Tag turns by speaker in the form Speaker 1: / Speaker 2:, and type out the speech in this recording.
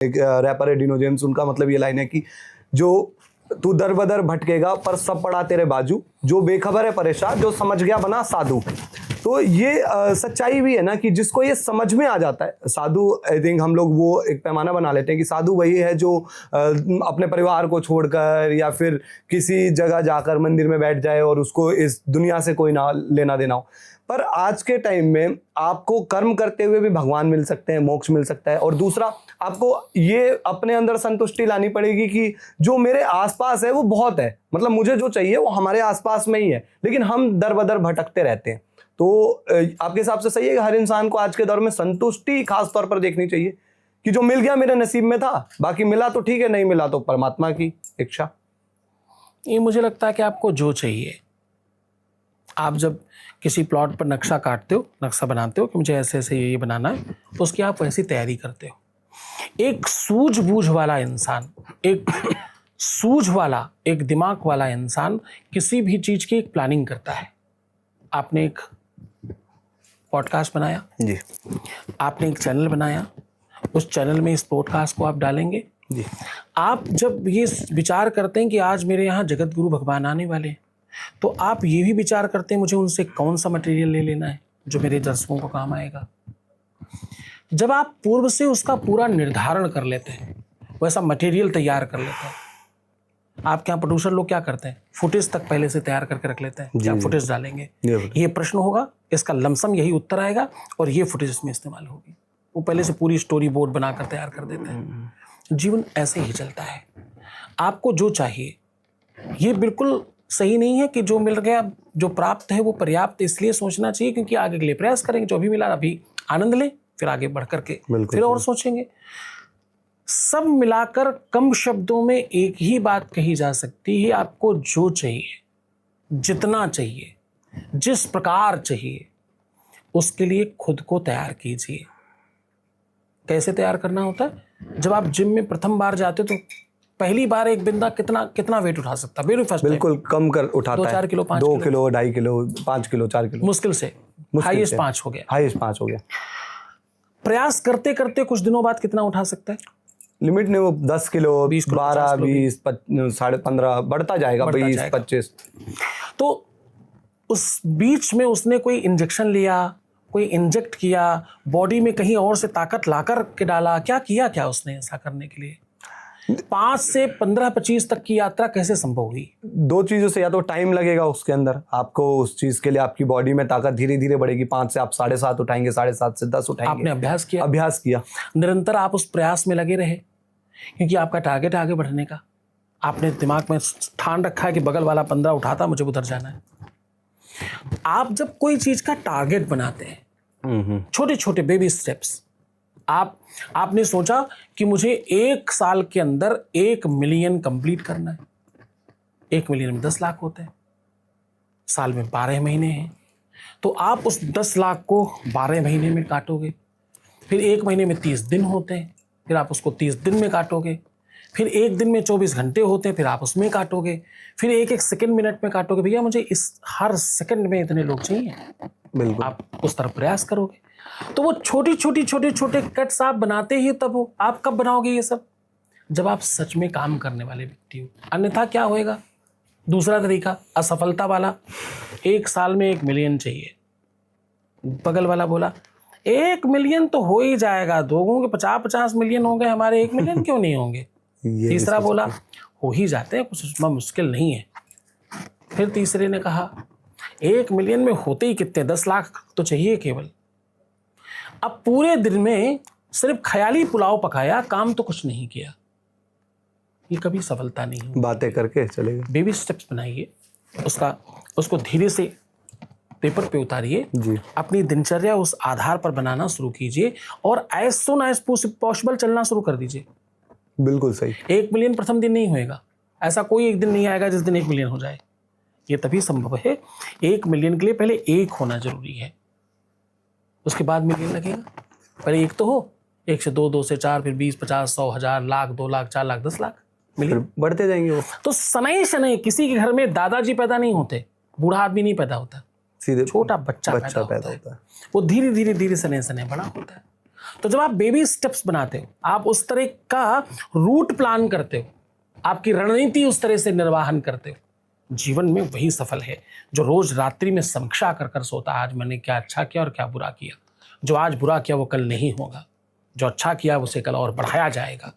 Speaker 1: एक रैपर है डिनो जेम्स, उनका मतलब ये लाइन है कि जो तू दर बदर भटकेगा पर सब पड़ा तेरे बाजू, जो बेखबर है परेशान, जो समझ गया बना साधु। तो ये सच्चाई भी है ना कि जिसको ये समझ में आ जाता है साधु, आई थिंक हम लोग वो एक पैमाना बना लेते हैं कि साधु वही है जो अपने परिवार को छोड़कर या फिर किसी जगह जाकर मंदिर में बैठ जाए और उसको इस दुनिया से कोई ना लेना देना हो। पर आज के टाइम में आपको कर्म करते हुए भी भगवान मिल सकते हैं, मोक्ष मिल सकता है। और दूसरा, आपको ये अपने अंदर संतुष्टि लानी पड़ेगी कि जो मेरे आसपास है वो बहुत है, मतलब मुझे जो चाहिए वो हमारे आसपास में ही है, लेकिन हम दर बदर भटकते रहते हैं। तो आपके हिसाब से सही है कि हर इंसान को आज के दौर में संतुष्टि खास तौर पर देखनी चाहिए कि जो मिल गया मेरे नसीब में था, बाकी मिला तो ठीक है, नहीं मिला तो परमात्मा की इच्छा।
Speaker 2: ये मुझे लगता है कि आपको जो चाहिए, आप जब किसी प्लॉट पर नक्शा काटते हो, नक्शा बनाते हो कि मुझे ऐसे ऐसे ये बनाना है, तो उसकी आप वैसी तैयारी करते हो। एक सूझबूझ वाला इंसान, एक सूझ वाला, एक दिमाग वाला इंसान किसी भी चीज़ की एक प्लानिंग करता है। आपने एक पॉडकास्ट बनाया
Speaker 1: जी,
Speaker 2: आपने एक चैनल बनाया, उस चैनल में इस पॉडकास्ट को आप डालेंगे
Speaker 1: जी।
Speaker 2: आप जब ये विचार करते हैं कि आज मेरे यहाँ जगत गुरु भगवान आने वाले हैं, तो आप ये भी विचार करते हैं मुझे उनसे कौन सा मटेरियल ले लेना है जो मेरे दर्शकों को काम आएगा। जब आप पूर्व से उसका पूरा निर्धारण कर लेते हैं, वैसा मटेरियल तैयार कर लेते हैं। आपके यहाँ प्रोड्यूसर लोग क्या करते हैं, फुटेज तक पहले से तैयार करके रख लेते हैं, क्या फुटेज डालेंगे, ये प्रश्न होगा, इसका लमसम यही उत्तर आएगा और ये फुटेज इसमें इस्तेमाल होगी। वो पहले से पूरी स्टोरी बोर्ड बनाकर तैयार कर देते हैं। जीवन ऐसे ही चलता है। आपको जो चाहिए, ये बिल्कुल सही नहीं है कि जो मिल गया, जो प्राप्त है वो पर्याप्त इसलिए सोचना चाहिए क्योंकि आगे के लिए प्रयास करेंगे। जो भी मिला अभी आनंद लें, फिर आगे बढ़ करके फिर और सोचेंगे। सब मिलाकर कम शब्दों में एक ही बात कही जा सकती है, आपको जो चाहिए, जितना चाहिए, जिस प्रकार चाहिए, उसके लिए खुद को तैयार कीजिए। कैसे तैयार करना होता है? जब आप जिम में प्रथम बार जाते हो तो पहली बार एक बंदा कितना वेट उठा सकता है?
Speaker 1: बिल्कुल कम कर उठाता है,
Speaker 2: 2-4 kilo, 5
Speaker 1: 2 kilo, 2.5 kilo, 5 kilo, 4 kilo,
Speaker 2: मुश्किल से हाईएस्ट 5 हो गया।
Speaker 1: हाईएस्ट 5 हो गया।
Speaker 2: प्रयास करते करते कुछ दिनों बाद कितना उठा सकता है?
Speaker 1: लिमिट नहीं, वो 10 किलो, 12, 20, 15 बढ़ता जाएगा, 20, 25।
Speaker 2: तो उस बीच में उसने कोई इंजेक्शन लिया, कोई इंजेक्ट किया, बॉडी में कहीं और से ताकत लाकर के डाला, क्या किया क्या उसने ऐसा करने के लिए? 5 से 15-25 तक की यात्रा कैसे संभव हुई?
Speaker 1: 2 चीज़ों से, या तो टाइम लगेगा उसके अंदर, आपको उस चीज़ के लिए आपकी बॉडी में ताकत धीरे धीरे बढ़ेगी। 5 से आप 7.5 उठाएंगे, 7.5 से 10 उठाएंगे।
Speaker 2: आपने अभ्यास
Speaker 1: किया,
Speaker 2: निरंतर आप उस प्रयास में लगे रहे, क्योंकि आपका टारगेट आगे बढ़ने का। आपने दिमाग में ठान रखा है कि बगल वाला 15 उठाता, मुझे उधर जाना है। आप जब कोई चीज का टारगेट बनाते हैं, छोटे छोटे बेबी स्टेप्स, आपने सोचा कि मुझे 1 साल के अंदर 1 मिलियन कंप्लीट करना है। 1 मिलियन में 10 लाख होते हैं, साल में 12 महीने हैं, तो आप उस 10 लाख को 12 महीने में काटोगे। फिर 1 महीने में 30 दिन होते हैं, फिर आप उसको 30 दिन में काटोगे। फिर 1 दिन में 24 घंटे होते हैं, फिर आप उसमें काटोगे। फिर 1-1 सेकंड, मिनट में काटोगे। भैया मुझे इस हर सेकंड में इतने लोग चाहिए,
Speaker 1: बिल्कुल
Speaker 2: आप उस तरफ प्रयास करोगे। तो वो छोटे कट्स आप बनाते ही तब हो। आप कब बनाओगे ये सब? जब आप सच में काम करने वाले व्यक्ति हो। अन्यथा क्या होएगा? दूसरा तरीका असफलता वाला, 1 साल में 1 मिलियन चाहिए। बगल वाला बोला 1 मिलियन तो हो ही जाएगा, लोगों के 50-50 मिलियन हो गए, हमारे 1 मिलियन क्यों नहीं होंगे? तीसरा बोला हो ही जाते हैं, कुछ उसमें मुश्किल नहीं है। फिर तीसरे ने कहा 1 मिलियन में होते ही कितने, 10 लाख तो चाहिए केवल। अब पूरे दिन में सिर्फ ख्याली पुलाव पकाया, काम तो कुछ नहीं किया। ये कभी सफलता नहीं होगी।
Speaker 1: बातें करके चले गए।
Speaker 2: बेबी स्टेप्स बनाइए, उसको धीरे से पेपर पे उतारिए
Speaker 1: जी।
Speaker 2: अपनी दिनचर्या उस आधार पर बनाना शुरू कीजिए और एज सून एज पॉसिबल चलना शुरू कर दीजिए।
Speaker 1: बिल्कुल सही।
Speaker 2: 1 मिलियन प्रथम दिन नहीं होएगा, ऐसा कोई एक दिन नहीं आएगा जिस दिन 1 मिलियन हो जाए। ये तभी संभव है, 1 मिलियन के लिए पहले 1 होना जरूरी है, उसके बाद मिलियन लगेगा। पहले 1 तो हो, 1 से 2, 2 से 4, फिर 20, 50, 100, 1000, लाख, 2 लाख, 4 लाख, 10 लाख मिलियन
Speaker 1: बढ़ते जाएंगे वो।
Speaker 2: तो शनै शनै किसी के घर में दादाजी पैदा नहीं होते, बूढ़ा आदमी नहीं पैदा होता,
Speaker 1: सीधे
Speaker 2: छोटा बच्चा पैदा होता है। वो धीरे धीरे सने सने बड़ा होता है। तो जब आप बेबी स्टेप्स बनाते हो, आप उस तरह का रूट प्लान करते हो, आपकी रणनीति उस तरह से निर्वाहन करते हो, जीवन में वही सफल है जो रोज रात्रि में समीक्षा कर कर सोता है, आज मैंने क्या अच्छा किया और क्या बुरा किया। जो आज बुरा किया वो कल नहीं होगा, जो अच्छा किया उसे कल और बढ़ाया जाएगा।